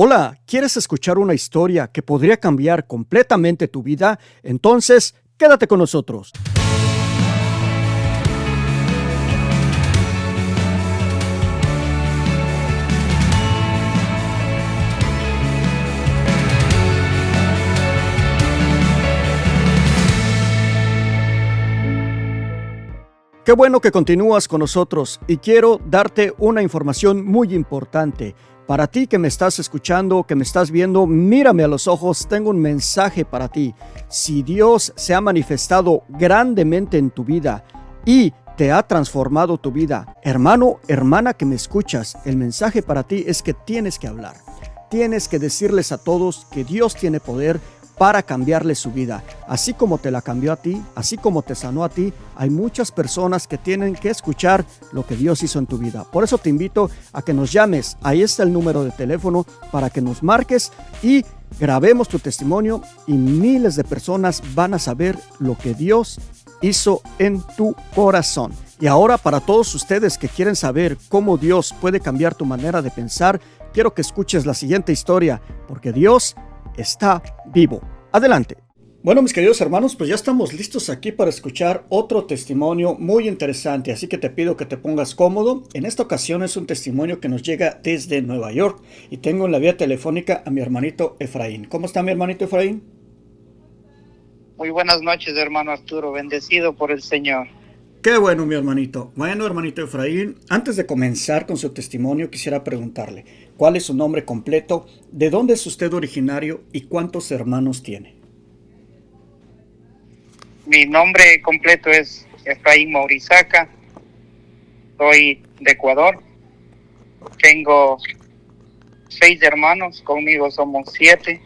Hola, ¿quieres escuchar una historia que podría cambiar completamente tu vida? Entonces, quédate con nosotros. Qué bueno que continúas con nosotros y quiero darte una información muy importante. Para ti que me estás escuchando, que me estás viendo, mírame a los ojos, tengo un mensaje para ti. Si Dios se ha manifestado grandemente en tu vida y te ha transformado tu vida, hermano, hermana que me escuchas, el mensaje para ti es que tienes que hablar. Tienes que decirles a todos que Dios tiene poder para cambiarle su vida. Así como te la cambió a ti, así como te sanó a ti, hay muchas personas que tienen que escuchar lo que Dios hizo en tu vida. Por eso te invito a que nos llames. Ahí está el número de teléfono para que nos marques y grabemos tu testimonio y miles de personas van a saber lo que Dios hizo en tu corazón. Y ahora, para todos ustedes que quieren saber cómo Dios puede cambiar tu manera de pensar, quiero que escuches la siguiente historia, porque Dios está vivo. Adelante. Bueno, mis queridos hermanos, pues ya estamos listos aquí para escuchar otro testimonio muy interesante, así que te pido que te pongas cómodo. En esta ocasión es un testimonio que nos llega desde Nueva York y tengo en la vía telefónica a mi hermanito Efraín. ¿Cómo está mi hermanito Efraín? Muy buenas noches, hermano Arturo, bendecido por el Señor. Qué bueno, mi hermanito. Bueno, hermanito Efraín, antes de comenzar con su testimonio, quisiera preguntarle, ¿cuál es su nombre completo? ¿De dónde es usted originario? ¿Y cuántos hermanos tiene? Mi nombre completo es Efraín Maurizaca, soy de Ecuador, tengo 6 hermanos, conmigo somos 7.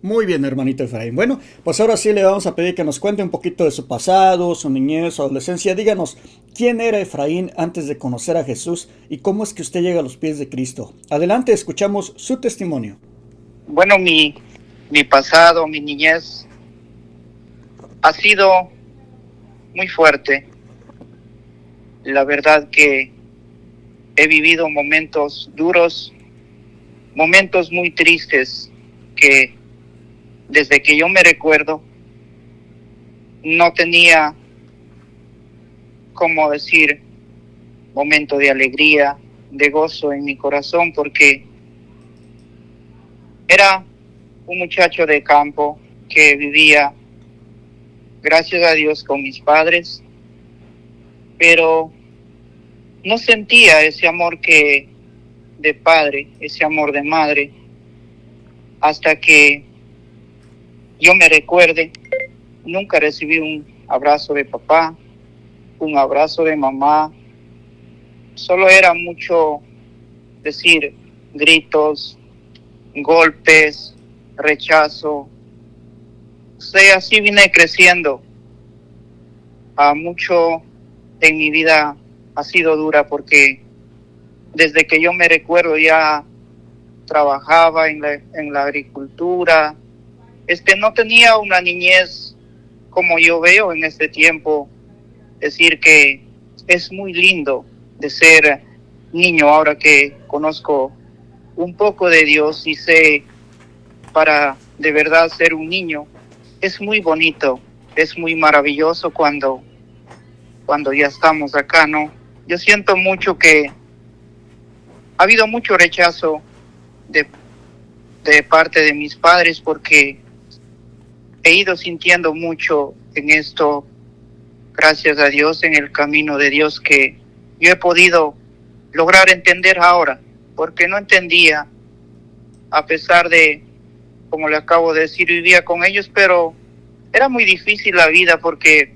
Muy bien, hermanito Efraín. Bueno, pues ahora sí le vamos a pedir que nos cuente un poquito de su pasado, su niñez, su adolescencia. Díganos, ¿quién era Efraín antes de conocer a Jesús y cómo es que usted llega a los pies de Cristo? Adelante, escuchamos su testimonio. Bueno, mi pasado, mi niñez ha sido muy fuerte. La verdad que he vivido momentos duros, momentos muy tristes que desde que yo me recuerdo, no tenía, como decir, momento de alegría, de gozo en mi corazón, porque era un muchacho de campo que vivía, gracias a Dios, con mis padres, pero no sentía ese amor de padre, ese amor de madre, hasta que yo me recuerde. Nunca recibí un abrazo de papá, un abrazo de mamá. Solo era mucho decir gritos, golpes, rechazo. O sea, así vine creciendo. Mucho en mi vida ha sido dura porque desde que yo me recuerdo ya trabajaba en la agricultura. No tenía una niñez como yo veo en este tiempo. Decir que es muy lindo de ser niño ahora que conozco un poco de Dios y sé para de verdad ser un niño. Es muy bonito, es muy maravilloso cuando ya estamos acá, ¿no? Yo siento mucho que ha habido mucho rechazo de parte de mis padres porque he ido sintiendo mucho en esto, gracias a Dios, en el camino de Dios que yo he podido lograr entender ahora, porque no entendía, a pesar de, como le acabo de decir, vivía con ellos, pero era muy difícil la vida porque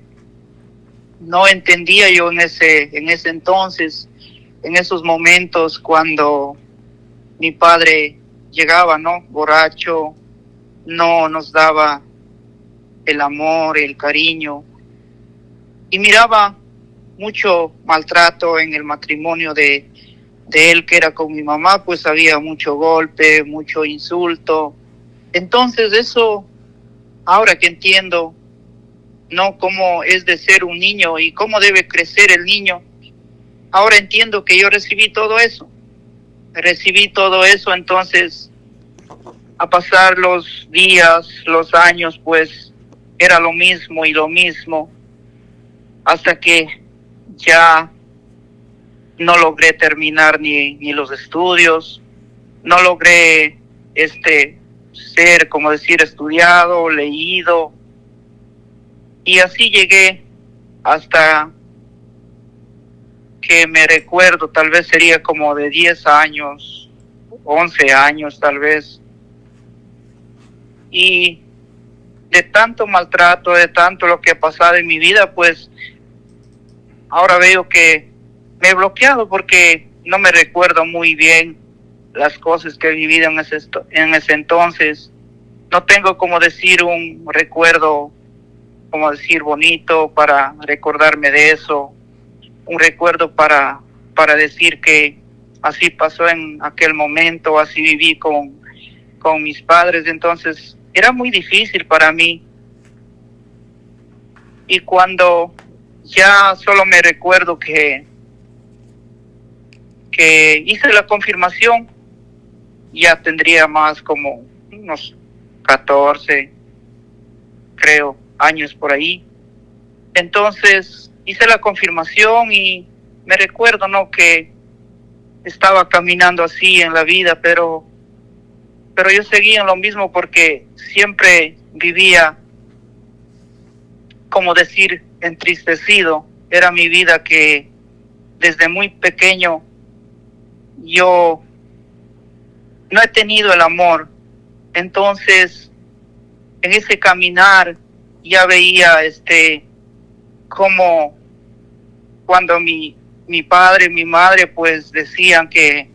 no entendía yo en ese entonces, en esos momentos cuando mi padre llegaba, ¿no? Borracho, no nos daba el amor, el cariño, y miraba mucho maltrato en el matrimonio de él, que era con mi mamá, pues había mucho golpe, mucho insulto. Entonces eso, ahora que entiendo, no cómo es de ser un niño y cómo debe crecer el niño, ahora entiendo que yo recibí todo eso, entonces a pasar los días, los años, pues era lo mismo y lo mismo, hasta que ya no logré terminar ni los estudios, no logré ser, como decir, estudiado, leído, y así llegué hasta que me recuerdo, tal vez sería como de 10 años, 11 años tal vez, y de tanto maltrato, de tanto lo que ha pasado en mi vida, pues ahora veo que me he bloqueado porque no me recuerdo muy bien las cosas que he vivido en ese entonces. No tengo como decir un recuerdo, como decir bonito para recordarme de eso, un recuerdo para decir que así pasó en aquel momento, así viví con mis padres. Entonces era muy difícil para mí. Y cuando ya solo me recuerdo que hice la confirmación, ya tendría más como unos 14, creo, años por ahí. Entonces hice la confirmación y me recuerdo, ¿no?, que estaba caminando así en la vida, pero yo seguía en lo mismo porque siempre vivía, como decir, entristecido. Era mi vida que desde muy pequeño yo no he tenido el amor. Entonces, en ese caminar ya veía como cuando mi padre y mi madre pues decían que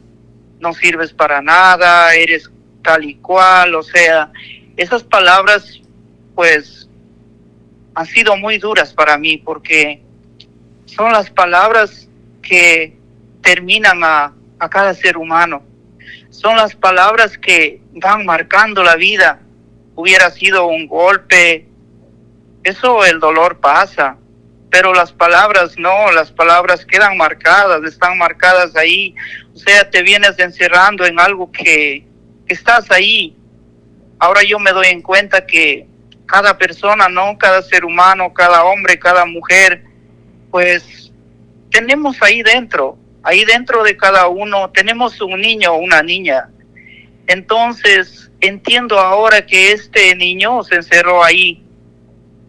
no sirves para nada, eres tal y cual, o sea, esas palabras pues han sido muy duras para mí porque son las palabras que terminan a cada ser humano. Son las palabras que van marcando la vida. Hubiera sido un golpe, eso, el dolor pasa, pero las palabras no, las palabras quedan marcadas, están marcadas ahí. O sea, te vienes encerrando en algo que estás ahí. Ahora yo me doy en cuenta que cada persona, ¿no?, cada ser humano, cada hombre, cada mujer, pues tenemos ahí dentro de cada uno, tenemos un niño o una niña. Entonces entiendo ahora que este niño se encerró ahí,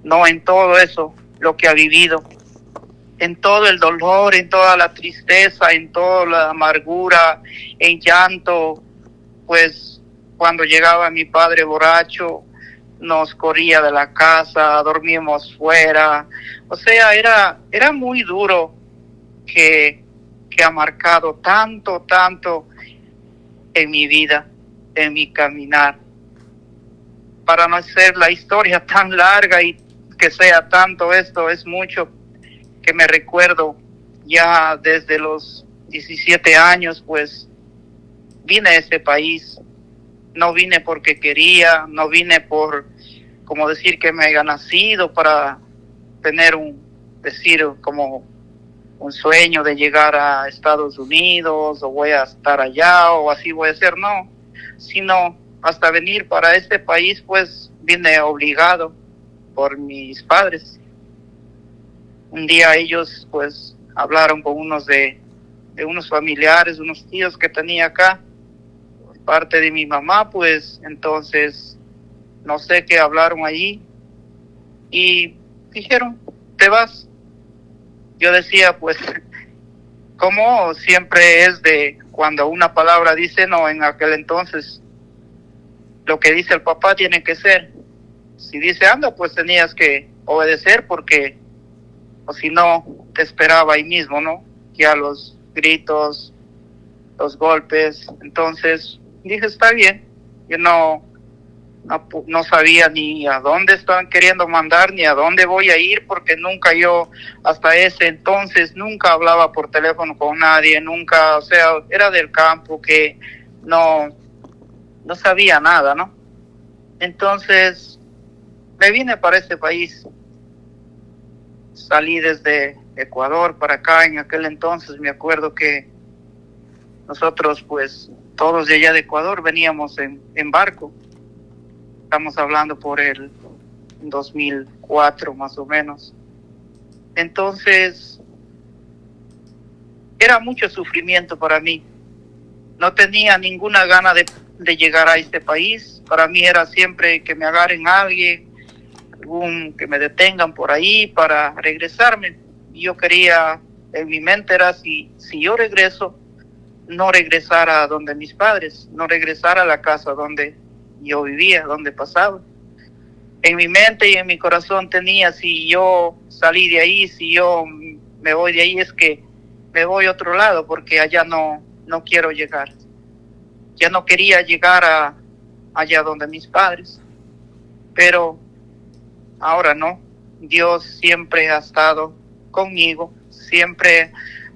no, en todo eso, lo que ha vivido, en todo el dolor, en toda la tristeza, en toda la amargura, en llanto. Pues cuando llegaba mi padre borracho, nos corría de la casa, dormíamos fuera. O sea, era muy duro, que ha marcado tanto en mi vida, en mi caminar. Para no hacer la historia tan larga y que sea tanto esto, es mucho que me recuerdo. Ya desde los 17 años, pues vine a este país. No vine porque quería, no vine por, como decir, que me haya nacido para tener como un sueño de llegar a Estados Unidos, o voy a estar allá, o así voy a ser, no, sino hasta venir para este país, pues vine obligado por mis padres. Un día ellos pues hablaron con unos de unos familiares, unos tíos que tenía acá, por parte de mi mamá, pues entonces no sé qué hablaron allí y dijeron, te vas. Yo decía, pues, como siempre es de cuando una palabra dice no, en aquel entonces lo que dice el papá tiene que ser. Si dice anda, pues tenías que obedecer, porque o si no te esperaba ahí mismo, ¿no? Ya los gritos, los golpes. Entonces dije, está bien. Yo no sabía ni a dónde estaban queriendo mandar, ni a dónde voy a ir, porque nunca yo, hasta ese entonces, nunca hablaba por teléfono con nadie, nunca, o sea, era del campo, que no sabía nada, ¿no? Entonces me vine para este país. Salí desde Ecuador para acá. En aquel entonces me acuerdo que nosotros, pues, todos de allá de Ecuador veníamos en barco. Estamos hablando por el 2004 más o menos. Entonces, era mucho sufrimiento para mí. No tenía ninguna gana de llegar a este país. Para mí era siempre que me agarren a alguien, que me detengan por ahí para regresarme. Yo quería, en mi mente era, si yo regreso, no regresar a donde mis padres, no regresar a la casa donde yo vivía, donde pasaba. En mi mente y en mi corazón tenía, si yo salí de ahí, si yo me voy de ahí, es que me voy a otro lado, porque allá no quiero llegar. Ya no quería llegar allá donde mis padres. Pero ahora no. Dios siempre ha estado conmigo, siempre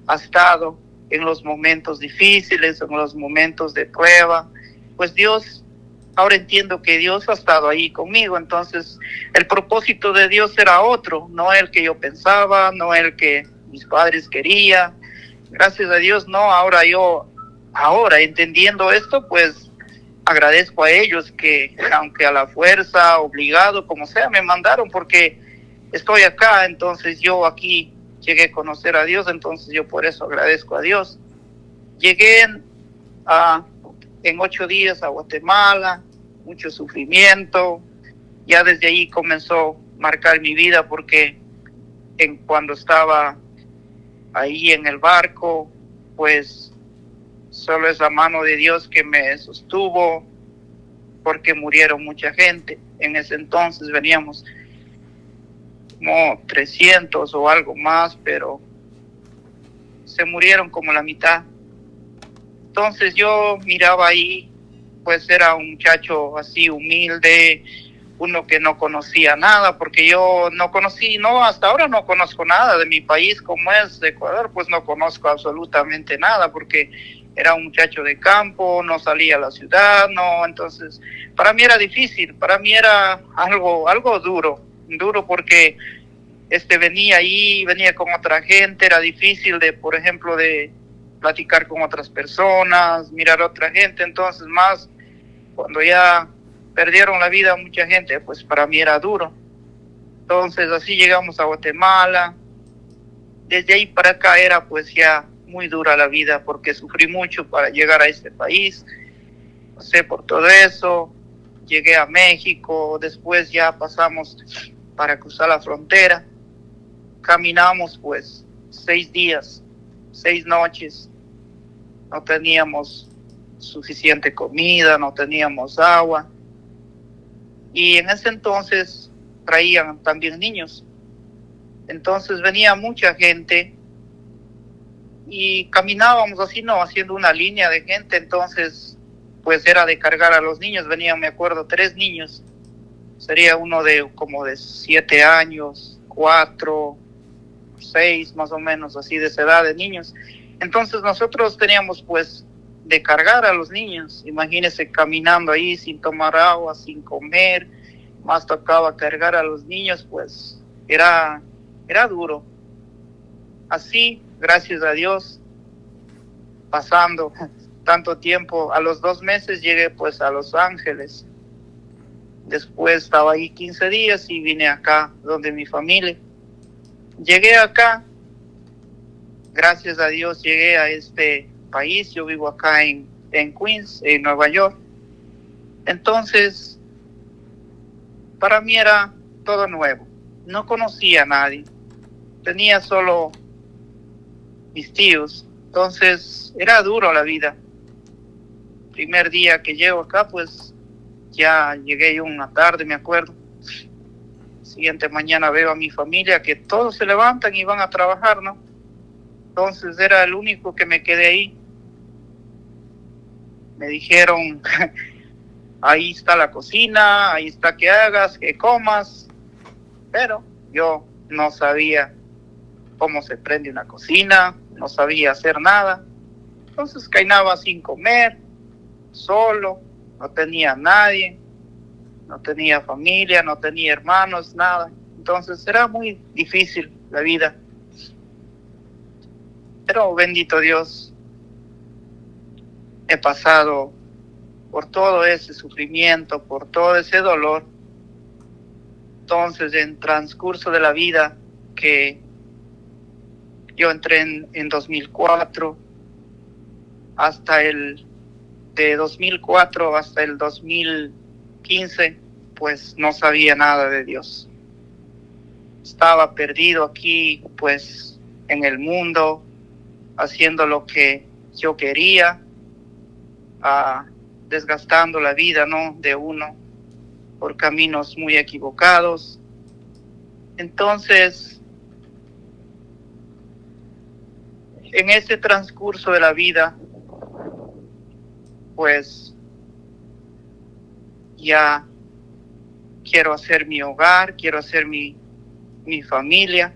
ha estado en los momentos difíciles, en los momentos de prueba. Pues Dios, ahora entiendo que Dios ha estado ahí conmigo. Entonces el propósito de Dios era otro, no el que yo pensaba, no el que mis padres querían. Gracias a Dios, no, ahora entendiendo esto, pues agradezco a ellos que, aunque a la fuerza, obligado, como sea, me mandaron, porque estoy acá. Entonces yo aquí llegué a conocer a Dios, entonces yo por eso agradezco a Dios. Llegué en 8 días a Guatemala, mucho sufrimiento. Ya desde ahí comenzó a marcar mi vida, porque cuando estaba ahí en el barco, pues solo es la mano de Dios que me sostuvo, porque murieron mucha gente. En ese entonces veníamos como 300 o algo más, pero se murieron como la mitad. Entonces yo miraba ahí, pues era un muchacho así humilde, uno que no conocía nada, porque yo hasta ahora no conozco nada de mi país, como es Ecuador, pues no conozco absolutamente nada, porque era un muchacho de campo, no salía a la ciudad, no. Entonces para mí era difícil, para mí era algo duro porque venía con otra gente, era difícil por ejemplo, de platicar con otras personas, mirar a otra gente. Entonces, más cuando ya perdieron la vida mucha gente, pues para mí era duro. Entonces así llegamos a Guatemala. Desde ahí para acá era pues ya muy dura la vida, porque sufrí mucho para llegar a este país. Pasé por todo eso, llegué a México, después ya pasamos para cruzar la frontera. Caminamos pues 6 días, 6 noches. No teníamos suficiente comida, no teníamos agua. Y en ese entonces traían también niños. Entonces venía mucha gente y caminábamos así, no, haciendo una línea de gente. Entonces pues era de cargar a los niños. Venían, me acuerdo, 3 niños. Sería uno como de 7 años, 4, 6 más o menos, así de esa edad de niños. Entonces nosotros teníamos pues de cargar a los niños. Imagínense caminando ahí sin tomar agua, sin comer, más tocaba cargar a los niños. Pues era duro. Así, gracias a Dios, pasando tanto tiempo, a los 2 meses llegué pues a Los Ángeles. Después estaba ahí 15 días y vine acá donde mi familia. Llegué acá, gracias a Dios llegué a este país. Yo vivo acá en Queens, en Nueva York. Entonces para mí era todo nuevo, no conocía a nadie, tenía solo mis tíos. Entonces era duro la vida. Primer día que llego acá, pues ya llegué yo una tarde, me acuerdo. Siguiente mañana veo a mi familia que todos se levantan y van a trabajar, ¿no? Entonces era el único que me quedé ahí. Me dijeron, ahí está la cocina, ahí está que hagas, que comas. Pero yo no sabía cómo se prende una cocina, no sabía hacer nada. Entonces caminaba sin comer, solo, no tenía nadie, no tenía familia, no tenía hermanos, nada. Entonces era muy difícil la vida. Pero bendito Dios, he pasado por todo ese sufrimiento, por todo ese dolor. Entonces, en transcurso de la vida, que yo entré en 2004, de 2004 hasta el 2015, pues no sabía nada de Dios. Estaba perdido aquí, pues en el mundo, haciendo lo que yo quería, desgastando la vida, ¿no?, de uno por caminos muy equivocados. Entonces, en ese transcurso de la vida, pues ya quiero hacer mi hogar, quiero hacer mi familia.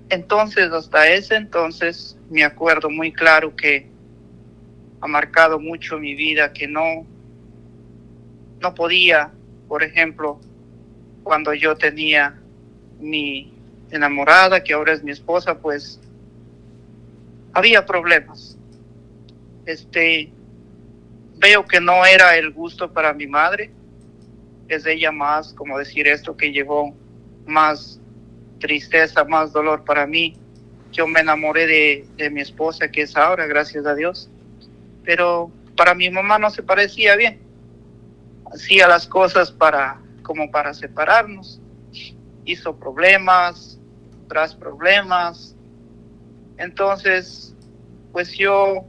Entonces, hasta ese entonces, me acuerdo muy claro que ha marcado mucho mi vida, que no podía, por ejemplo, cuando yo tenía mi enamorada, que ahora es mi esposa, pues había problemas. Veo que no era el gusto para mi madre. Es ella más, como decir esto, que llevó más tristeza, más dolor para mí. Yo me enamoré de mi esposa, que es ahora, gracias a Dios. Pero para mi mamá no se parecía bien. Hacía las cosas como para separarnos. Hizo problemas tras problemas. Entonces, pues yo,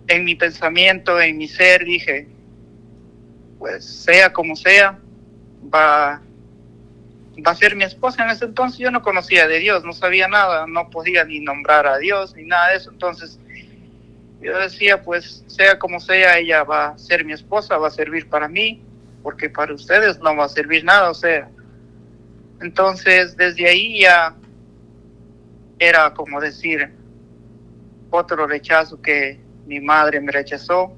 en mi pensamiento, en mi ser, dije, pues sea como sea, va a ser mi esposa. En ese entonces yo no conocía de Dios, no sabía nada, no podía ni nombrar a Dios ni nada de eso. Entonces yo decía, pues sea como sea, ella va a ser mi esposa, va a servir para mí, porque para ustedes no va a servir nada, o sea. Entonces desde ahí ya era como decir otro rechazo, que mi madre me rechazó.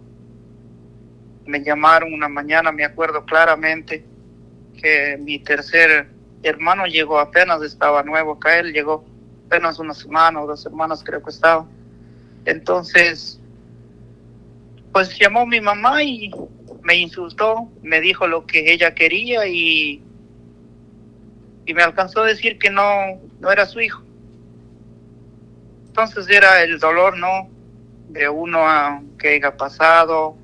Me llamaron una mañana, me acuerdo claramente, que mi tercer hermano llegó apenas, estaba nuevo acá, él llegó apenas una semana o 2 semanas creo que estaba. Entonces, pues llamó mi mamá y me insultó, me dijo lo que ella quería y me alcanzó a decir que no era su hijo. Entonces era el dolor, ¿no?, de uno que haya pasado.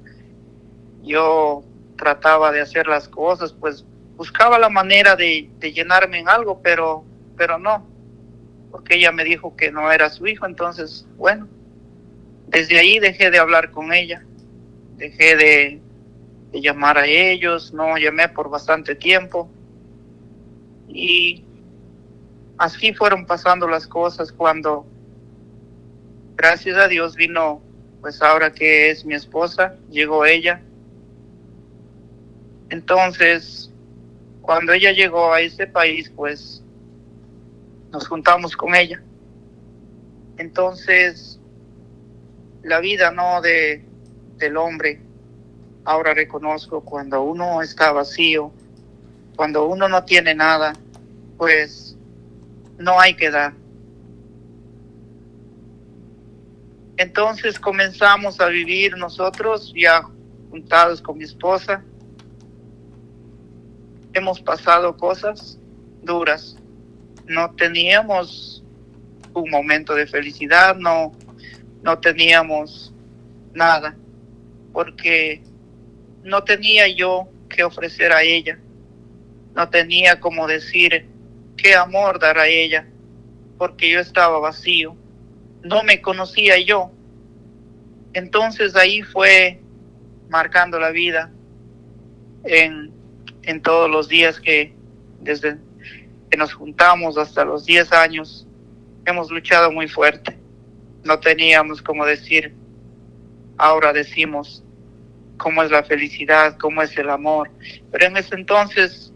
Yo trataba de hacer las cosas, pues buscaba la manera de llenarme en algo, pero no, porque ella me dijo que no era su hijo. Entonces, bueno, desde ahí dejé de hablar con ella, dejé de llamar a ellos, no llamé por bastante tiempo, y así fueron pasando las cosas cuando, gracias a Dios, vino, pues ahora que es mi esposa, llegó ella. Entonces, cuando ella llegó a este país, pues nos juntamos con ella. Entonces, la vida, ¿no?, del hombre, ahora reconozco, cuando uno está vacío, cuando uno no tiene nada, pues no hay que dar. Entonces comenzamos a vivir nosotros ya juntados con mi esposa. Hemos pasado cosas duras. No teníamos un momento de felicidad, no teníamos nada, porque no tenía yo que ofrecer a ella. No tenía como decir qué amor dar a ella, porque yo estaba vacío. No me conocía yo. Entonces ahí fue marcando la vida en todos los días que desde que nos juntamos hasta los 10 años hemos luchado muy fuerte. No teníamos como decir, ahora decimos cómo es la felicidad, cómo es el amor, pero en ese entonces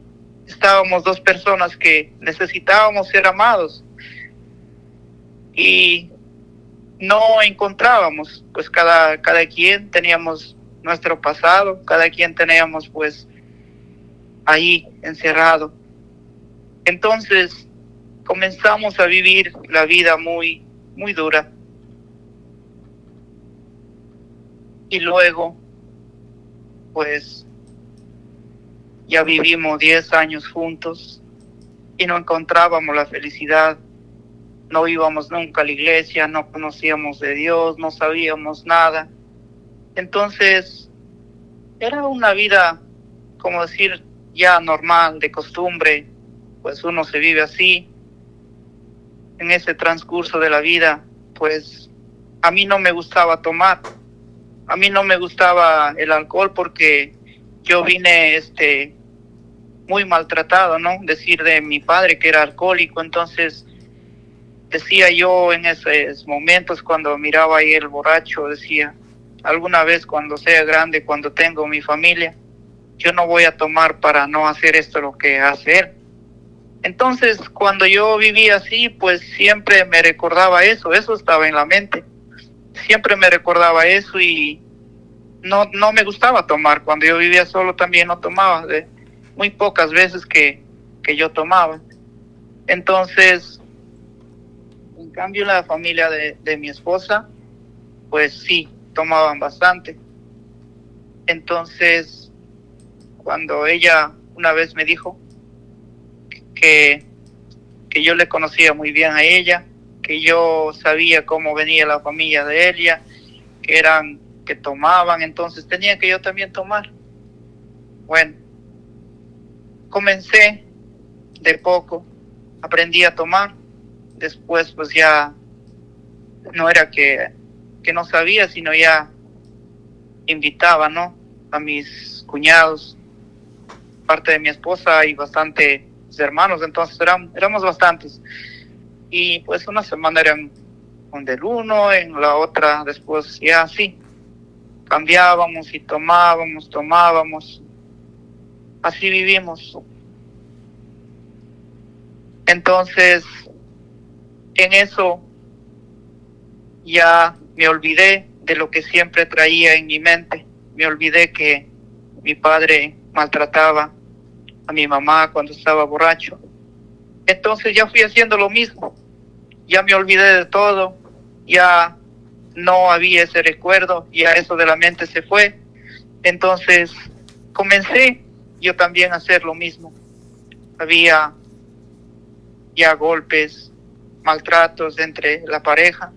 estábamos 2 personas que necesitábamos ser amados y no encontrábamos. Pues cada quien teníamos nuestro pasado, cada quien teníamos pues ahí encerrado. Entonces comenzamos a vivir la vida muy, muy dura. Y luego, pues, ya vivimos 10 años juntos y no encontrábamos la felicidad. No íbamos nunca a la iglesia, no conocíamos de Dios, no sabíamos nada. Entonces, era una vida, como decir, ya normal, de costumbre, pues uno se vive así. En ese transcurso de la vida, pues a mí no me gustaba tomar, a mí no me gustaba el alcohol porque yo vine muy maltratado, ¿no? Decir de mi padre que era alcohólico, entonces decía yo en esos momentos cuando miraba ahí el borracho, decía, alguna vez cuando sea grande, cuando tengo mi familia, yo no voy a tomar para no hacer esto lo que hace él. Entonces, cuando yo vivía así, pues siempre me recordaba eso estaba en la mente. Siempre me recordaba eso y no me gustaba tomar. Cuando yo vivía solo también no tomaba, muy pocas veces que yo tomaba. Entonces, en cambio la familia de mi esposa, pues sí, tomaban bastante. Entonces, cuando ella una vez me dijo que yo le conocía muy bien a ella, que yo sabía cómo venía la familia de ella, que tomaban, entonces tenía que yo también tomar. Bueno, comencé de poco, aprendí a tomar, después pues ya no era que no sabía, sino ya invitaba, ¿no? A mis cuñados, parte de mi esposa y bastantes hermanos, entonces éramos bastantes. Y pues una semana eran del uno, en la otra después ya así. Cambiábamos y tomábamos. Así vivimos. Entonces, en eso ya me olvidé de lo que siempre traía en mi mente. Me olvidé que mi padre maltrataba a mi mamá cuando estaba borracho. Entonces ya fui haciendo lo mismo. Ya me olvidé de todo. Ya no había ese recuerdo. Ya eso de la mente se fue. Entonces comencé yo también a hacer lo mismo. Había ya golpes, maltratos entre la pareja.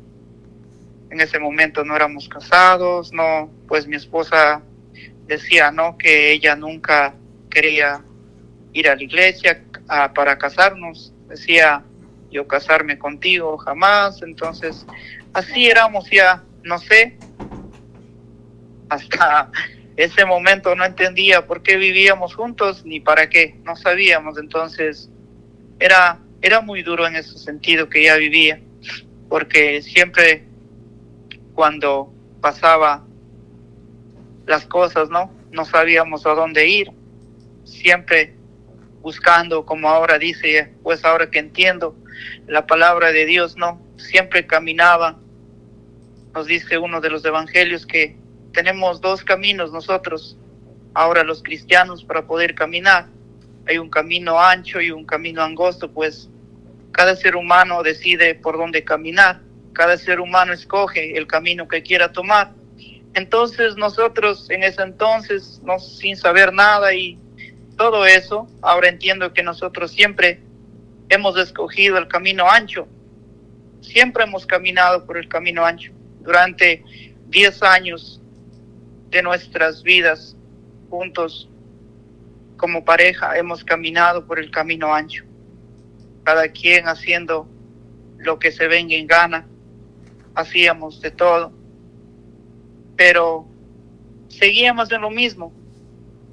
En ese momento no éramos casados, no, pues mi esposa decía, no, que ella nunca quería ir a la iglesia para casarnos. Decía, yo casarme contigo jamás. Entonces, así éramos ya, no sé, hasta ese momento no entendía por qué vivíamos juntos ni para qué, no sabíamos. Entonces, era muy duro en ese sentido que ya vivía, porque siempre cuando pasaba las cosas, no sabíamos a dónde ir, siempre buscando, como ahora dice, pues ahora que entiendo la palabra de Dios, siempre caminaba. Nos dice uno de los evangelios que tenemos dos caminos nosotros, ahora los cristianos, para poder caminar. Hay un camino ancho y un camino angosto, pues cada ser humano decide por dónde caminar. Cada ser humano escoge el camino que quiera tomar. Entonces nosotros en ese entonces, sin saber nada y todo eso, ahora entiendo que nosotros siempre hemos escogido el camino ancho. Siempre hemos caminado por el camino ancho. Durante 10 años de nuestras vidas juntos como pareja hemos caminado por el camino ancho. Cada quien haciendo lo que se venga en gana. Hacíamos de todo, pero seguíamos en lo mismo.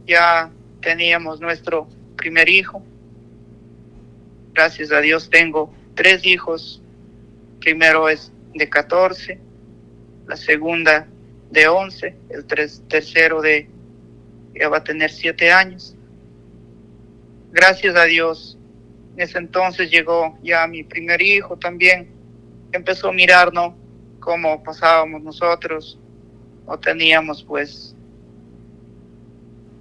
Ya teníamos nuestro primer hijo. Gracias a Dios tengo 3 hijos. Primero es de 14, la segunda de 11, el tercero ya va a tener 7 años. Gracias a Dios, en ese entonces llegó ya mi primer hijo también. Empezó a mirarnos cómo pasábamos nosotros, no teníamos pues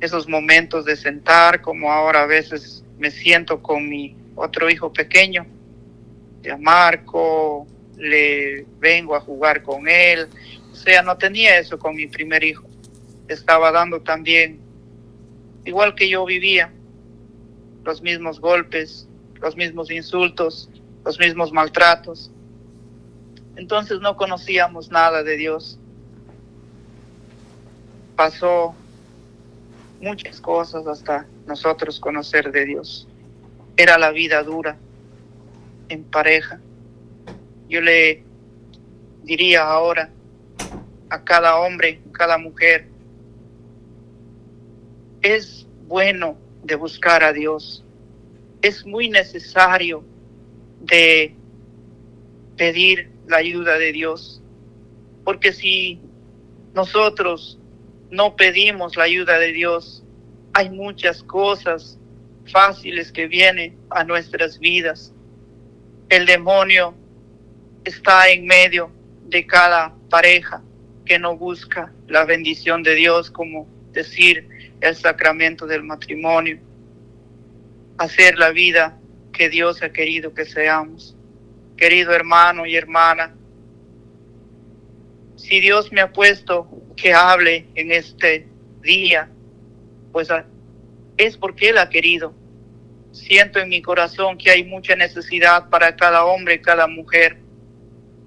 esos momentos de sentar, como ahora a veces me siento con mi otro hijo pequeño, ya Marco, le vengo a jugar con él, O sea, no tenía eso con mi primer hijo. Estaba dando también, igual que yo vivía, los mismos golpes, los mismos insultos, los mismos maltratos. Entonces no conocíamos nada de Dios. Pasó muchas cosas hasta nosotros conocer de Dios. Era la vida dura en pareja. Yo le diría ahora a cada hombre, cada mujer, es bueno de buscar a Dios. Es muy necesario de pedir la ayuda de Dios. Porque si nosotros no pedimos la ayuda de Dios, hay muchas cosas fáciles que vienen a nuestras vidas. El demonio está en medio de cada pareja que no busca la bendición de Dios, como decir el sacramento del matrimonio, hacer la vida que Dios ha querido que seamos. Querido hermano y hermana, si Dios me ha puesto que hable en este día, pues es porque Él ha querido. Siento en mi corazón que hay mucha necesidad para cada hombre y cada mujer.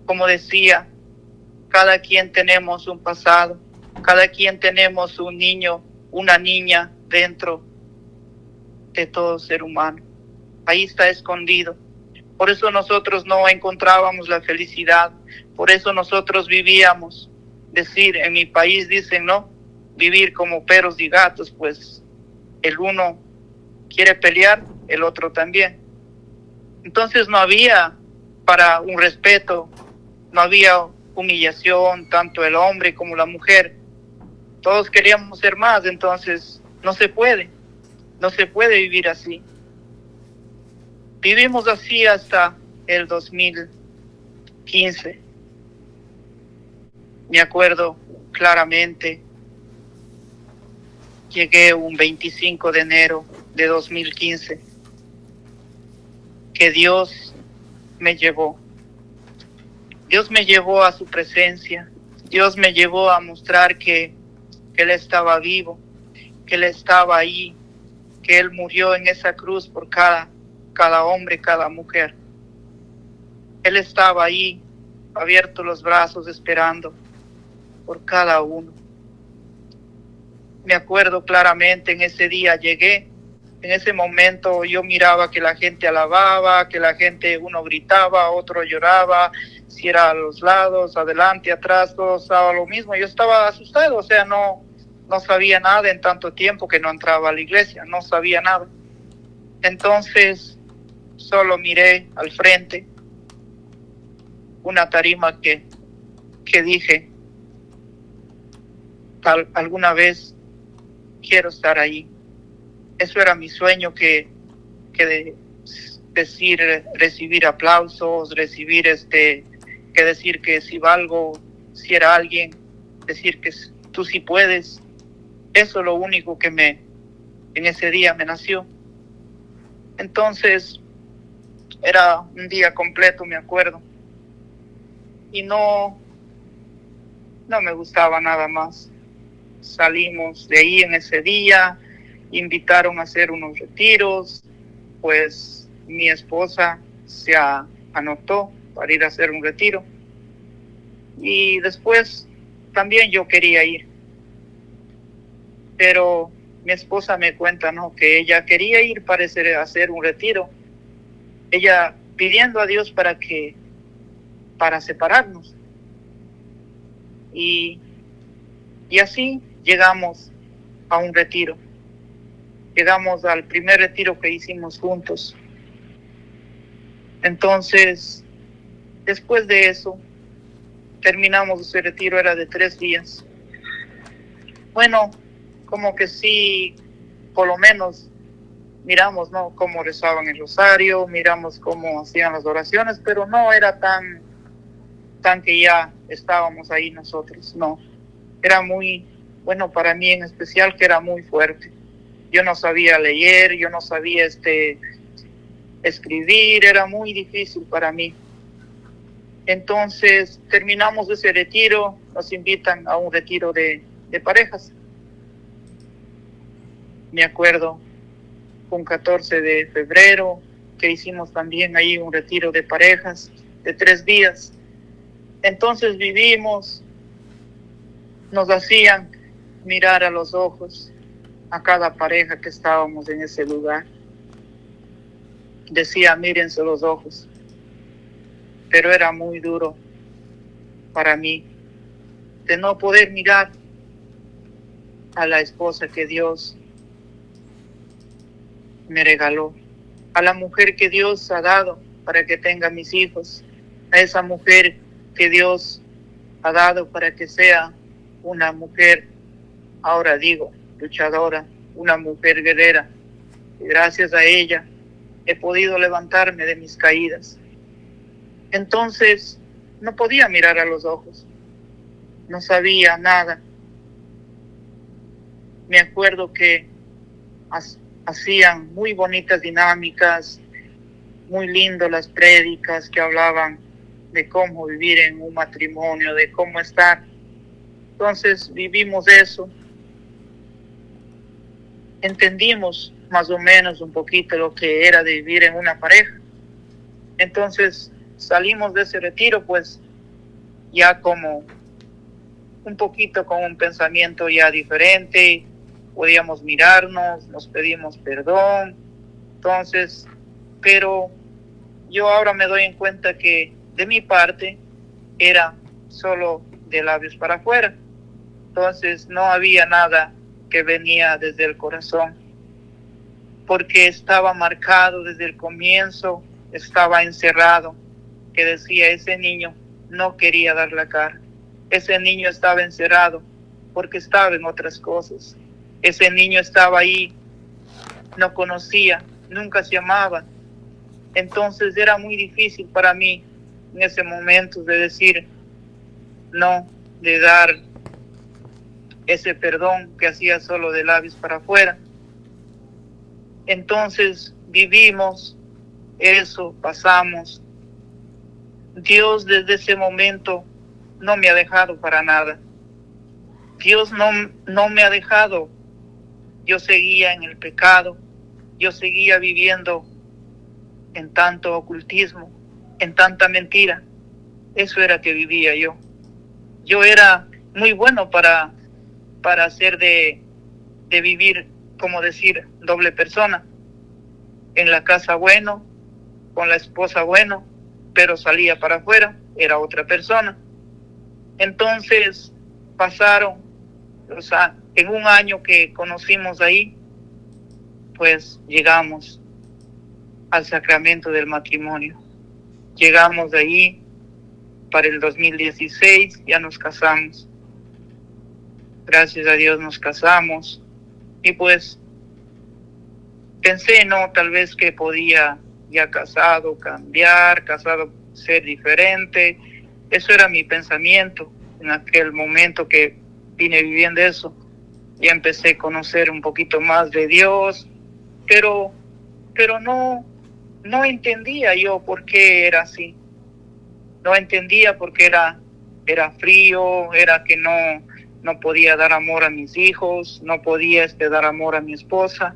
Como decía, cada quien tenemos un pasado, cada quien tenemos un niño, una niña dentro de todo ser humano. Ahí está escondido. Por eso nosotros no encontrábamos la felicidad, por eso nosotros vivíamos. Decir, en mi país dicen, ¿no? Vivir como perros y gatos, pues el uno quiere pelear, el otro también. Entonces no había para un respeto, no había humillación, tanto el hombre como la mujer. Todos queríamos ser más, entonces no se puede vivir así. Vivimos así hasta el 2015. Me acuerdo claramente, llegué un 25 de enero de 2015, que Dios me llevó. Dios me llevó a su presencia. Dios me llevó a mostrar que Él estaba vivo, que Él estaba ahí, que Él murió en esa cruz por cada hombre, cada mujer. Él estaba ahí, abierto los brazos, esperando por cada uno. Me acuerdo claramente, en ese día llegué, en ese momento yo miraba que la gente alababa, que la gente, uno gritaba, otro lloraba, si era a los lados, adelante, atrás, todo estaba lo mismo. Yo estaba asustado, o sea, no sabía nada en tanto tiempo que no entraba a la iglesia, no sabía nada. Entonces, solo miré al frente una tarima que dije, alguna vez quiero estar ahí. Eso era mi sueño, que decir, recibir aplausos, recibir que decir que si valgo, si era alguien, decir que tú sí puedes. Eso es lo único que en ese día me nació. Entonces, era un día completo, me acuerdo. Y no me gustaba nada más. Salimos de ahí en ese día, invitaron a hacer unos retiros, pues mi esposa se anotó para ir a hacer un retiro. Y después también yo quería ir. Pero mi esposa me cuenta, ¿no?, que ella quería ir para hacer un retiro. Ella pidiendo a Dios para separarnos. Y así llegamos a un retiro. Llegamos al primer retiro que hicimos juntos. Entonces, después de eso, terminamos ese retiro, era de 3 días. Bueno, como que sí, por lo menos miramos, ¿no?, cómo rezaban el rosario, miramos cómo hacían las oraciones, pero no era tan que ya estábamos ahí nosotros, no. Era muy, bueno, para mí en especial, que era muy fuerte. Yo no sabía leer, yo no sabía escribir, era muy difícil para mí. Entonces terminamos ese retiro, nos invitan a un retiro de parejas. Me acuerdo, un 14 de febrero, que hicimos también ahí un retiro de parejas de 3 días. Entonces vivimos, nos hacían mirar a los ojos a cada pareja que estábamos en ese lugar. Decía, mírense los ojos. Pero era muy duro para mí de no poder mirar a la esposa que Dios me regaló, a la mujer que Dios ha dado para que tenga mis hijos, a esa mujer que Dios ha dado para que sea una mujer, ahora digo, luchadora, una mujer guerrera. Y gracias a ella he podido levantarme de mis caídas. Entonces no podía mirar a los ojos, no sabía nada. Me acuerdo que hacían muy bonitas dinámicas, muy lindo las prédicas que hablaban de cómo vivir en un matrimonio, de cómo estar. Entonces vivimos eso, entendimos más o menos un poquito lo que era de vivir en una pareja. Entonces salimos de ese retiro pues ya como un poquito con un pensamiento ya diferente, podíamos mirarnos, nos pedimos perdón. Entonces, pero yo ahora me doy en cuenta que de mi parte era solo de labios para afuera. Entonces no había nada que venía desde el corazón, porque estaba marcado desde el comienzo, estaba encerrado, que decía, ese niño no quería dar la cara. Ese niño estaba encerrado porque estaba en otras cosas. Ese niño estaba ahí, no conocía, nunca se amaba. Entonces era muy difícil para mí en ese momento de decir no, de dar ese perdón que hacía solo de labios para afuera. Entonces vivimos eso, pasamos. Dios desde ese momento no me ha dejado para nada. Dios no me ha dejado. Yo seguía en el pecado, yo seguía viviendo en tanto ocultismo, en tanta mentira. Eso era que vivía yo. Yo era muy bueno para hacer de vivir, como decir, doble persona. En la casa bueno, con la esposa bueno, pero salía para afuera, era otra persona. Entonces pasaron, en un año que conocimos ahí, pues llegamos al sacramento del matrimonio. Llegamos de ahí para el 2016, ya nos casamos. Gracias a Dios nos casamos. Y pues pensé, no, tal vez que podía ya casado cambiar, casado ser diferente. Eso era mi pensamiento en aquel momento que vine viviendo eso. Ya empecé a conocer un poquito más de Dios, pero no entendía yo por qué era así. No entendía por qué era frío, era que no podía dar amor a mis hijos, no podía dar amor a mi esposa,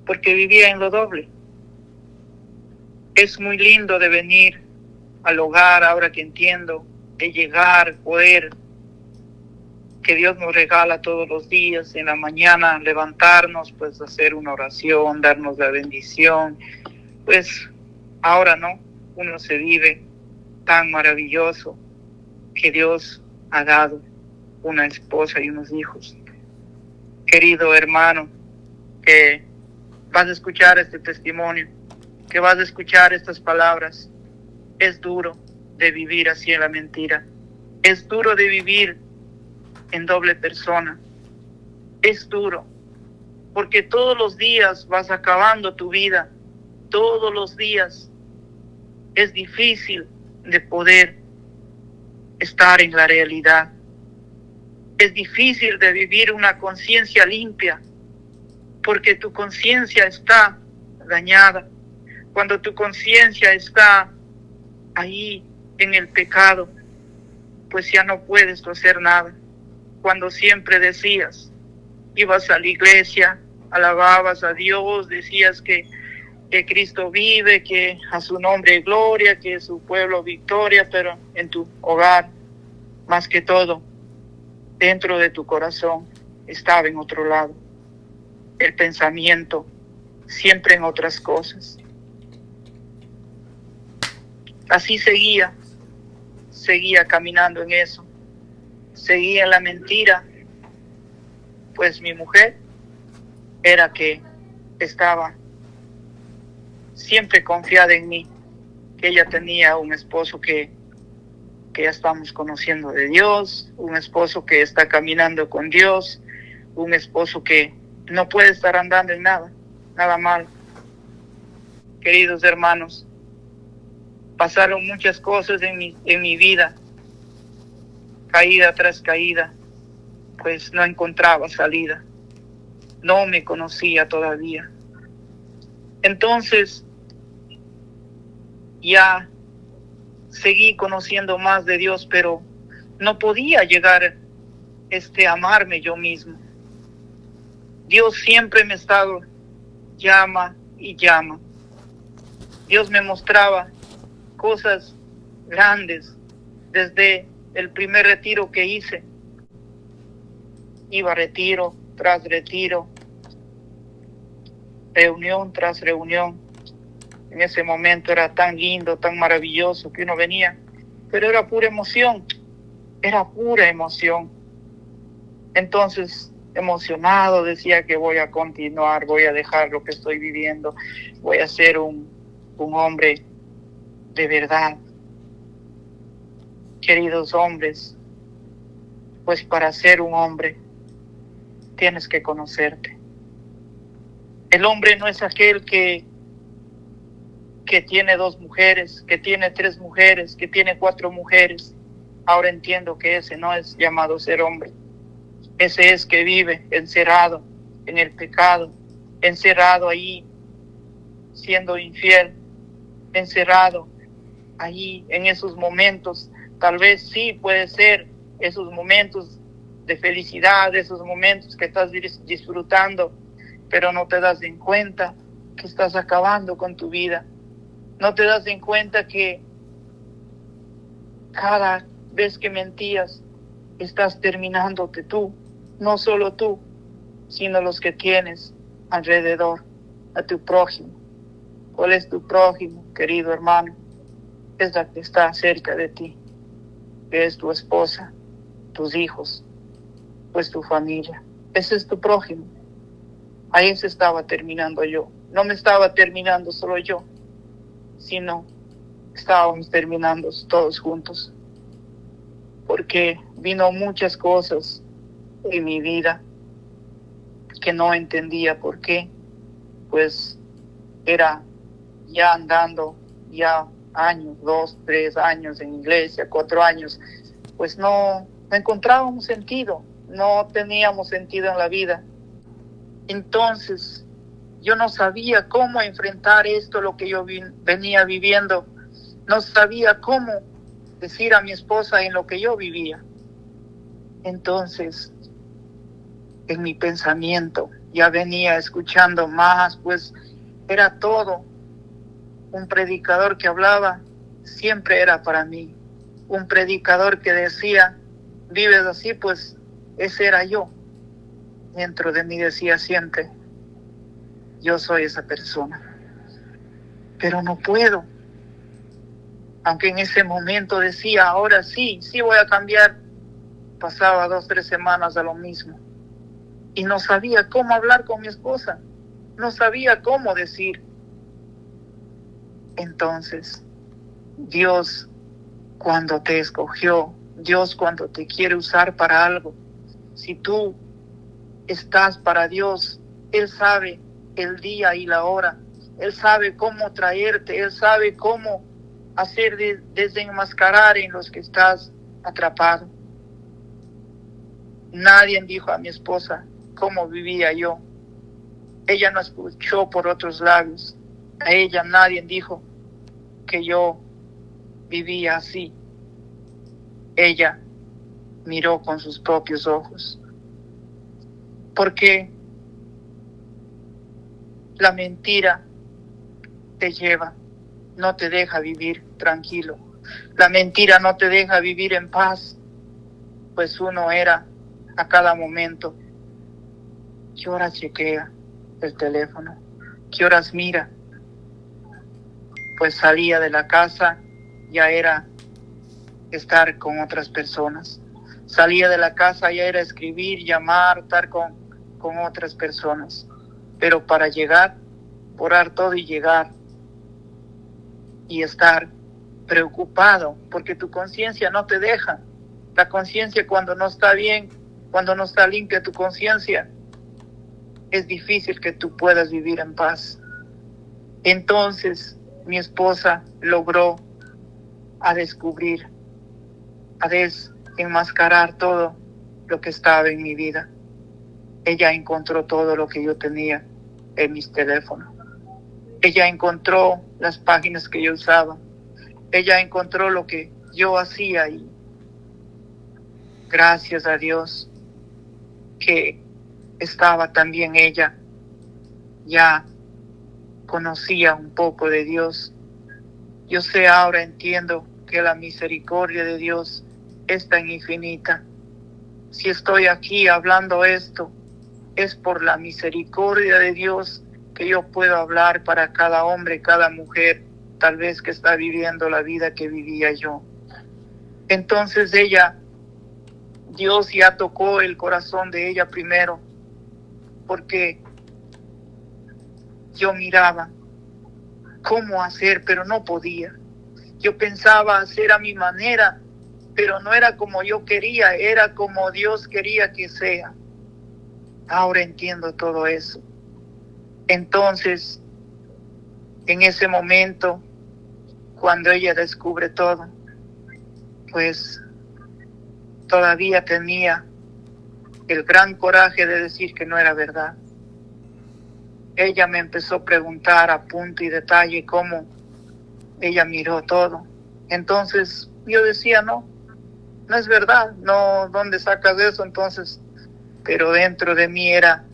porque vivía en lo doble. Es muy lindo de venir al hogar, ahora que entiendo, de llegar, poder, que Dios nos regala todos los días, en la mañana levantarnos, pues hacer una oración, darnos la bendición. Pues ahora no, uno se vive tan maravilloso que Dios ha dado una esposa y unos hijos. Querido hermano, que vas a escuchar este testimonio, que vas a escuchar estas palabras, es duro de vivir así en la mentira, es duro de vivir en doble persona, es duro, porque todos los días vas acabando tu vida, todos los días es difícil de poder estar en la realidad. Es difícil de vivir una conciencia limpia, porque tu conciencia está dañada. Cuando tu conciencia está ahí en el pecado, pues ya no puedes tú hacer nada. Cuando siempre decías, ibas a la iglesia, alababas a Dios, decías que Cristo vive, que a su nombre gloria, que su pueblo victoria, pero en tu hogar, más que todo, dentro de tu corazón, estaba en otro lado. El pensamiento siempre en otras cosas. Así seguía caminando en eso, seguía en la mentira, pues mi mujer era que estaba siempre confiada en mí, que ella tenía un esposo que ya estamos conociendo de Dios, un esposo que está caminando con Dios, un esposo que no puede estar andando en nada mal. Queridos hermanos, pasaron muchas cosas en mi vida, caída tras caída, pues no encontraba salida, no me conocía todavía. Entonces, ya seguí conociendo más de Dios, pero no podía llegar a amarme yo mismo. Dios siempre me estaba llama y llama. Dios me mostraba cosas grandes desde el primer retiro que hice. Iba retiro tras retiro, reunión tras reunión. En ese momento era tan lindo, tan maravilloso que uno venía, pero era pura emoción. Entonces, emocionado, decía que voy a continuar, voy a dejar lo que estoy viviendo, voy a ser un hombre de verdad. Queridos hombres, pues para ser un hombre tienes que conocerte. El hombre no es aquel que tiene 2 mujeres, que tiene 3 mujeres, que tiene 4 mujeres. Ahora entiendo que ese no es llamado ser hombre. Ese es que vive encerrado en el pecado, encerrado ahí siendo infiel, encerrado ahí en esos momentos. Tal vez sí puede ser esos momentos de felicidad, esos momentos que estás disfrutando, pero no te das en cuenta que estás acabando con tu vida. No te das en cuenta que cada vez que mentías estás terminándote tú, no solo tú, sino los que tienes alrededor, a tu prójimo. ¿Cuál es tu prójimo, querido hermano? Es la que está cerca de ti, que es tu esposa, tus hijos, pues tu familia. Ese es tu prójimo. Ahí se estaba terminando yo. No me estaba terminando solo yo, sino estábamos terminando todos juntos. Porque vino muchas cosas en mi vida que no entendía por qué. Pues era ya andando, ya años, 2, 3 años en iglesia, 4 años, pues no encontrábamos sentido, no teníamos sentido en la vida. Entonces, yo no sabía cómo enfrentar esto, lo que yo venía viviendo. No sabía cómo decir a mi esposa en lo que yo vivía. Entonces, en mi pensamiento, ya venía escuchando más, pues era todo. Un predicador que hablaba siempre era para mí. Un predicador que decía, vives así, pues ese era yo. Dentro de mí decía siempre, yo soy esa persona. Pero no puedo. Aunque en ese momento decía, ahora sí voy a cambiar. Pasaba 2, 3 semanas a lo mismo. Y no sabía cómo hablar con mi esposa. No sabía cómo decir. Entonces, Dios, cuando te escogió, Dios cuando te quiere usar para algo, si tú estás para Dios, Él sabe el día y la hora. Él sabe cómo traerte. Él sabe cómo hacer desenmascarar en los que estás atrapado. Nadie dijo a mi esposa cómo vivía yo. Ella no escuchó por otros labios. A ella nadie dijo que yo vivía así. Ella miró con sus propios ojos. Porque la mentira te lleva, no te deja vivir tranquilo. La mentira no te deja vivir en paz, pues uno era a cada momento. ¿Qué horas chequea el teléfono? ¿Qué horas mira? Pues salía de la casa, ya era estar con otras personas. Salía de la casa, ya era escribir, llamar, estar con otras personas. Pero para llegar, orar todo y llegar y estar preocupado, porque tu conciencia no te deja. La conciencia cuando no está bien, cuando no está limpia tu conciencia, es difícil que tú puedas vivir en paz. Entonces mi esposa logró descubrir, desenmascarar todo lo que estaba en mi vida. Ella encontró todo lo que yo tenía en mis teléfonos. Ella encontró las páginas que yo usaba. Ella encontró lo que yo hacía y gracias a Dios que estaba también ella, ya conocía un poco de Dios. Yo sé ahora, entiendo que la misericordia de Dios es tan infinita. Si estoy aquí hablando esto, es por la misericordia de Dios que yo puedo hablar para cada hombre, cada mujer, tal vez que está viviendo la vida que vivía yo. Entonces Dios ya tocó el corazón de ella primero, porque yo miraba cómo hacer, pero no podía. Yo pensaba hacer a mi manera, pero no era como yo quería, era como Dios quería que sea. Ahora entiendo todo eso. Entonces, en ese momento, cuando ella descubre todo, pues todavía tenía el gran coraje de decir que no era verdad. Ella me empezó a preguntar a punto y detalle cómo ella miró todo. Entonces yo decía, no es verdad, no, ¿dónde sacas eso entonces? Pero dentro de mí era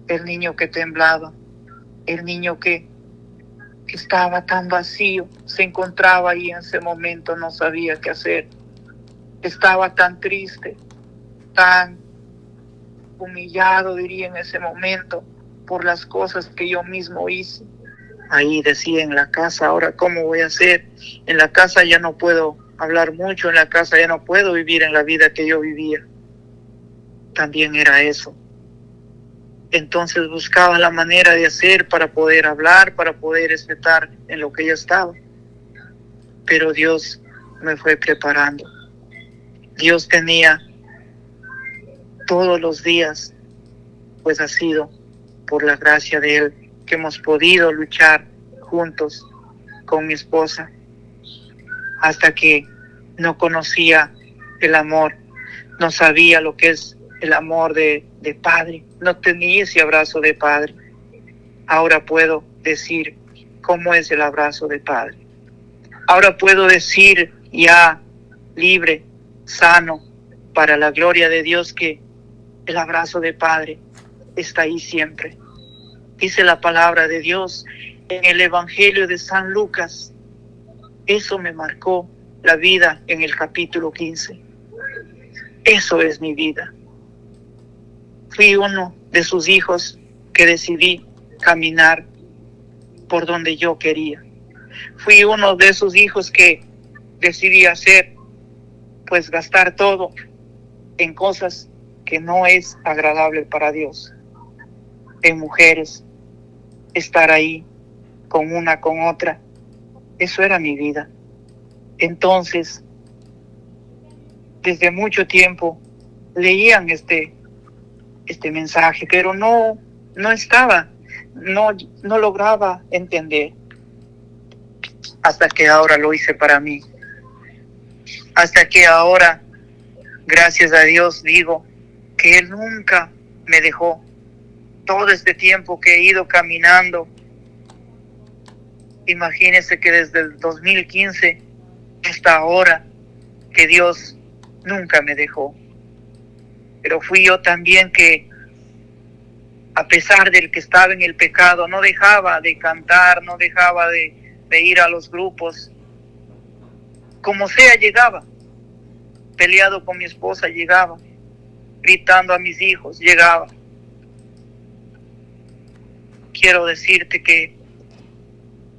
el niño que temblaba, el niño que estaba tan vacío, se encontraba ahí en ese momento, no sabía qué hacer. Estaba tan triste, tan humillado, diría en ese momento, por las cosas que yo mismo hice. Ahí decía, en la casa, ahora ¿cómo voy a hacer? En la casa ya no puedo hablar mucho, en la casa ya no puedo vivir en la vida que yo vivía. También era eso. Entonces buscaba la manera de hacer para poder hablar, para poder estar en lo que yo estaba. Pero Dios me fue preparando. Dios tenía todos los días, pues ha sido por la gracia de Él que hemos podido luchar juntos con mi esposa, hasta que no conocía el amor, no sabía lo que es el amor de padre, no tenía ese abrazo de padre. Ahora puedo decir cómo es el abrazo de padre. Ahora puedo decir ya libre, sano, para la gloria de Dios, que el abrazo de padre está ahí siempre. Dice la palabra de Dios en el Evangelio de San Lucas. Eso me marcó la vida en el capítulo 15. Eso es mi vida. Fui uno de sus hijos que decidí caminar por donde yo quería. Fui uno de esos hijos que decidí hacer, pues gastar todo en cosas que no es agradable para Dios. En mujeres, estar ahí con una, con otra. Eso era mi vida. Entonces, desde mucho tiempo leían este mensaje, pero no lograba entender, hasta que ahora lo hice para mí. Hasta que ahora, gracias a Dios, digo que Él nunca me dejó. Todo este tiempo que he ido caminando, imagínense que desde el 2015 hasta ahora que Dios nunca me dejó. Pero fui yo también que, a pesar del que estaba en el pecado, no dejaba de cantar, no dejaba de ir a los grupos. Como sea, llegaba. Peleado con mi esposa, llegaba. Gritando a mis hijos, llegaba. Quiero decirte que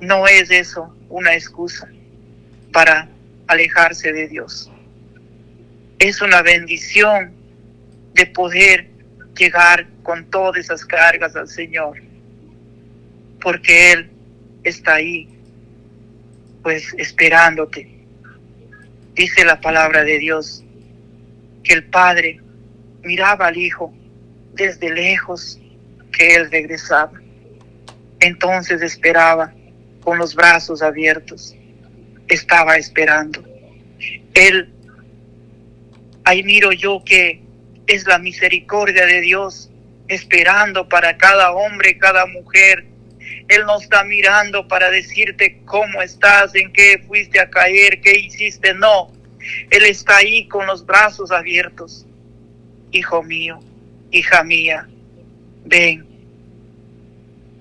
no es eso una excusa para alejarse de Dios. Es una bendición de poder llegar con todas esas cargas al Señor, porque Él está ahí, pues esperándote. Dice la palabra de Dios que el Padre miraba al Hijo desde lejos, que Él regresaba. Entonces esperaba con los brazos abiertos, estaba esperando. Él, ahí miro yo que es la misericordia de Dios esperando para cada hombre, cada mujer. Él no está mirando para decirte cómo estás, en qué fuiste a caer, qué hiciste. No, Él está ahí con los brazos abiertos. Hijo mío, hija mía, ven,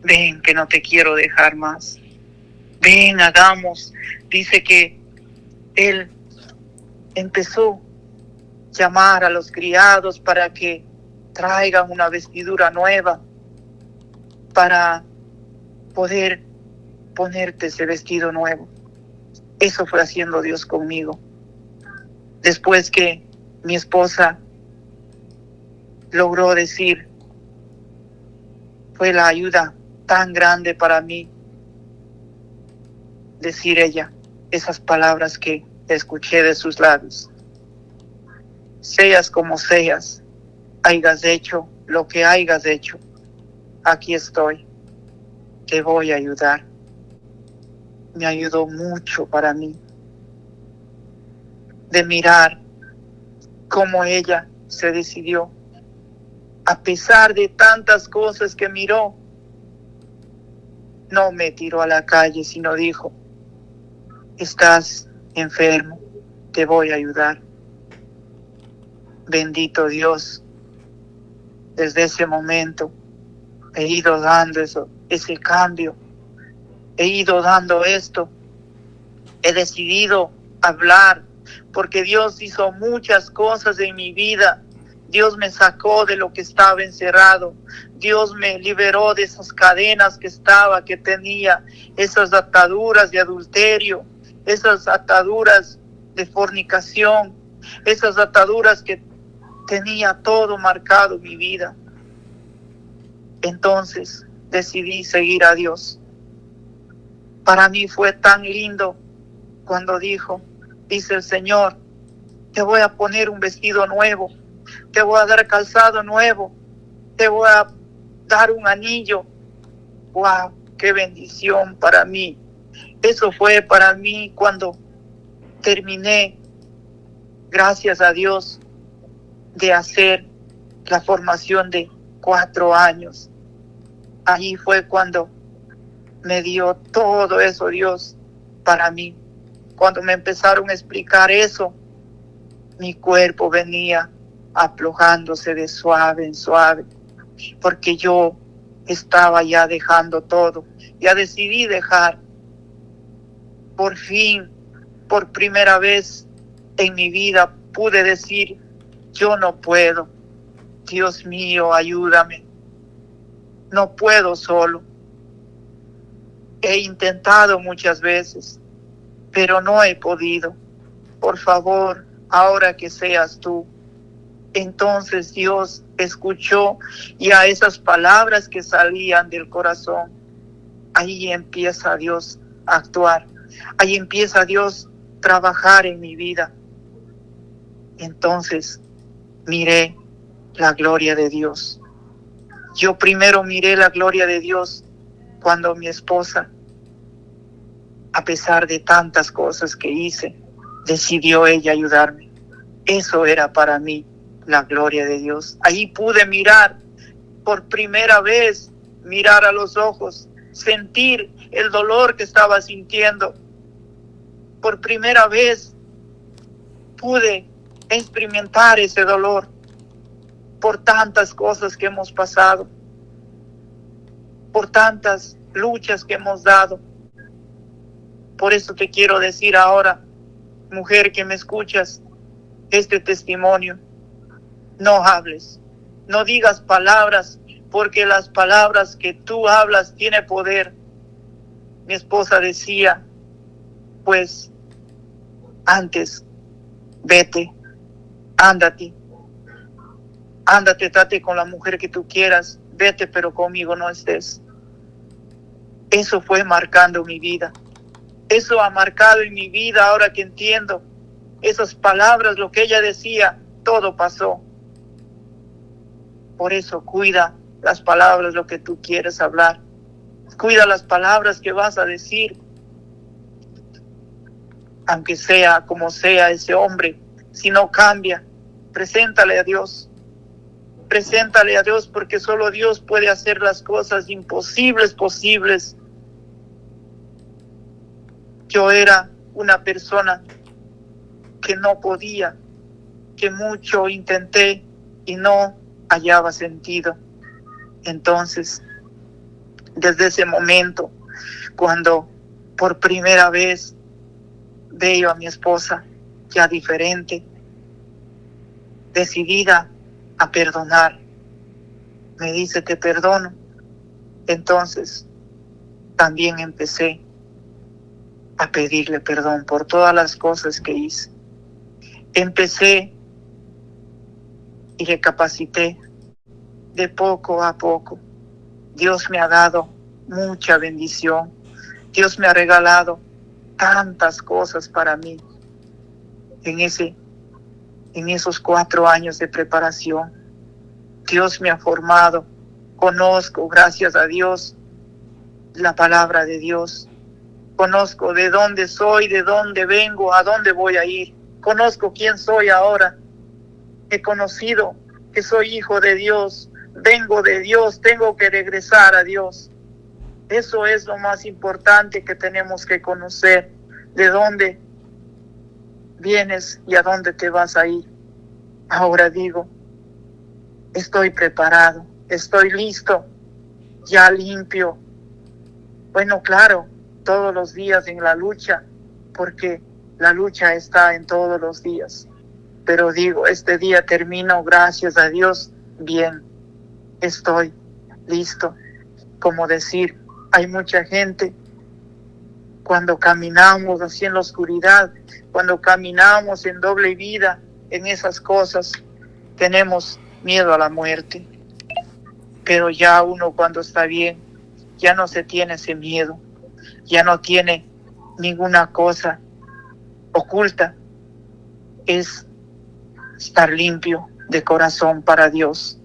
ven que no te quiero dejar más. Ven, hagamos. Dice que Él empezó llamar a los criados para que traigan una vestidura nueva para poder ponerte ese vestido nuevo. Eso fue haciendo Dios conmigo. Después que mi esposa logró decir, fue la ayuda tan grande para mí decir ella esas palabras que escuché de sus labios. Seas como seas, hayas hecho lo que hayas hecho, aquí estoy, te voy a ayudar. Me ayudó mucho para mí de mirar cómo ella se decidió, a pesar de tantas cosas que miró, no me tiró a la calle, sino dijo, estás enfermo, te voy a ayudar. Bendito Dios, desde ese momento he ido dando ese cambio, he ido dando esto, he decidido hablar, porque Dios hizo muchas cosas en mi vida. Dios me sacó de lo que estaba encerrado, Dios me liberó de esas cadenas que tenía, esas ataduras de adulterio, esas ataduras de fornicación, esas ataduras que tenía todo marcado en mi vida. Entonces decidí seguir a Dios. Para mí fue tan lindo cuando dice el Señor, te voy a poner un vestido nuevo, te voy a dar calzado nuevo, te voy a dar un anillo. ¡Wow! ¡Qué bendición para mí! Eso fue para mí cuando terminé, gracias a Dios, de hacer la formación de 4 años. Allí fue cuando me dio todo eso Dios para mí. Cuando me empezaron a explicar eso, mi cuerpo venía aflojándose de suave en suave, porque yo estaba ya dejando todo. Ya decidí dejar. Por fin, por primera vez en mi vida, pude decir, yo no puedo. Dios mío, ayúdame. No puedo solo. He intentado muchas veces, pero no he podido. Por favor, ahora que seas tú. Entonces Dios escuchó ya esas palabras que salían del corazón. Ahí empieza Dios a actuar. Ahí empieza Dios a trabajar en mi vida. Entonces miré la gloria de Dios. Yo primero miré la gloria de Dios cuando mi esposa, a pesar de tantas cosas que hice, decidió ella ayudarme. Eso era para mí la gloria de Dios. Ahí pude mirar por primera vez, mirar a los ojos, sentir el dolor que estaba sintiendo. por primera vez pude experimentar ese dolor por tantas cosas que hemos pasado, por tantas luchas que hemos dado. Por eso te quiero decir ahora, mujer que me escuchas, este testimonio. No hables, no digas palabras, porque las palabras que tú hablas tienen poder. Mi esposa decía, pues, antes, vete, ándate, trate con la mujer que tú quieras, vete, pero conmigo no estés. Eso fue marcando mi vida. Eso ha marcado en mi vida ahora que entiendo esas palabras, lo que ella decía, todo pasó. Por eso cuida las palabras, lo que tú quieres hablar. Cuida las palabras que vas a decir. Aunque sea como sea ese hombre, si no cambia, preséntale a Dios. Preséntale a Dios, porque solo Dios puede hacer las cosas imposibles posibles. Yo era una persona que no podía, que mucho intenté y no hallaba sentido. Entonces, desde ese momento, cuando por primera vez veo a mi esposa ya diferente, decidida a perdonar, me dice, te perdono. Entonces, también empecé a pedirle perdón por todas las cosas que hice. Empecé y recapacité de poco a poco. Dios me ha dado mucha bendición. Dios me ha regalado tantas cosas para mí en esos 4 años de preparación. Dios me ha formado. Conozco, gracias a Dios, la palabra de Dios. Conozco de dónde soy, de dónde vengo, a dónde voy a ir. Conozco quién soy ahora. He conocido que soy hijo de Dios. Vengo de Dios, tengo que regresar a Dios. Eso es lo más importante que tenemos que conocer. De dónde vienes y a dónde te vas a ir. Ahora digo, estoy preparado, estoy listo, ya limpio. Bueno, claro, todos los días en la lucha, porque la lucha está en todos los días. Pero digo, este día termino, gracias a Dios, bien, estoy listo. Como decir, hay mucha gente, cuando caminamos así en la oscuridad, cuando caminamos en doble vida, en esas cosas, tenemos miedo a la muerte. Pero ya uno cuando está bien, ya no se tiene ese miedo, ya no tiene ninguna cosa oculta. Es estar limpio de corazón para Dios.